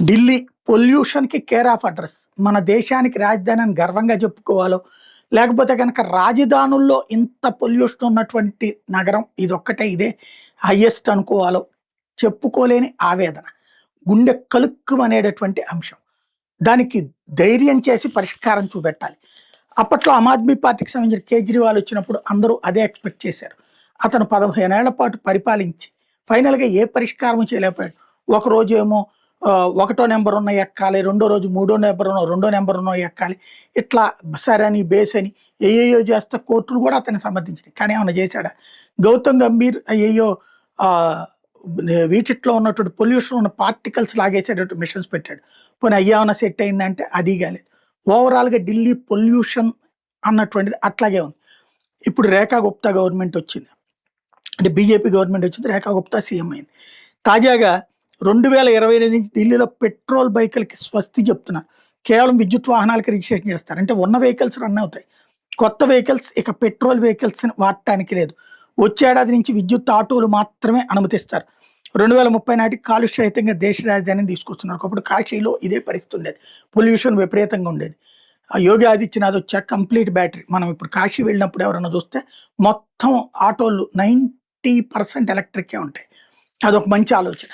ఢిల్లీ పొల్యూషన్‌కి care of address. మన దేశానికి రాజధాని అని గర్వంగా చెప్పుకోవాలో, లేకపోతే గనక రాజధానుల్లో ఇంత పొల్యూషన్ ఉన్నటువంటి నగరం ఇదొక్కటే, ఇదే హైయెస్ట్ అనుకోవాలో చెప్పుకోలేని ఆవేదన. గుండె కలుక్కుమనేటటువంటి అంశం. దానికి ధైర్యం చేసి పరిష్కారం చూపెట్టాలి. అప్పట్లో ఆమ్ ఆద్మీ పార్టీకి సంబంధించిన కేజ్రీవాల్ వచ్చినప్పుడు అందరూ అదే ఎక్స్‌పెక్ట్ చేశారు. అతను 15 ఏళ్ల పాటు పరిపాలించి ఫైనల్‌గా ఏ పరిష్కారం చేయలేకపోయాడు. ఒకరోజేమో ఒకటో నంబర్ ఉన్నయి ఎక్కాలి. రెండో రోజు మూడో నంబర్ ఉన్న రెండో నంబర్ ఉన్నయి ఎక్కాలి. ఇట్లా సరని, బేసని ఏయేయో చేస్తే కోర్టులు కూడా అతన్ని సమర్థించినాయి. కానీ ఏమన్నా చేశాడా? గౌతమ్ గంభీర్ అయ్యయ్యో ఆహ్, వీటిట్లో ఉన్నటువంటి పొల్యూషన్ ఉన్న పార్టికల్స్ లాగేసేటట్టు మిషన్స్ పెట్టాడు. పోనీ అయ్యేమన్నా సెట్ అయిందంటే అది కాలేదు. ఓవరాల్‌గా ఢిల్లీ పొల్యూషన్ అన్నటువంటిది అట్లాగే ఉంది. ఇప్పుడు రేఖా గుప్తా గవర్నమెంట్ వచ్చింది. అంటే బీజేపీ గవర్నమెంట్ వచ్చింది. రేఖా గుప్తా సీఎం అయింది. తాజాగా 2028 నుంచి ఢిల్లీలో పెట్రోల్ బైకులకి స్వస్తి చెప్తున్నారు. కేవలం విద్యుత్ వాహనాలకి రిజిస్ట్రేషన్ చేస్తారు. అంటే ఉన్న వెహికల్స్ రన్ అవుతాయి. కొత్త వెహికల్స్ ఇక పెట్రోల్ వెహికల్స్‌ని వాడటానికి లేదు. వచ్చే ఏడాది నుంచి విద్యుత్ ఆటోలు మాత్రమే అనుమతిస్తారు. 2030 నాటికి కాలుష్యరహితంగా దేశ రాజధానిని తీసుకొస్తున్నారు. ఒకప్పుడు కాశీలో ఇదే పరిస్థితి ఉండేది. పొల్యూషన్ విపరీతంగా ఉండేది. యోగి ఆదిత్యనాథ్ వచ్చాక కంప్లీట్ బ్యాటరీ. మనం ఇప్పుడు కాశీ వెళ్ళినప్పుడు ఎవరైనా చూస్తే మొత్తం ఆటోలు 90% ఎలక్ట్రికే ఉంటాయి. అదొక మంచి ఆలోచన.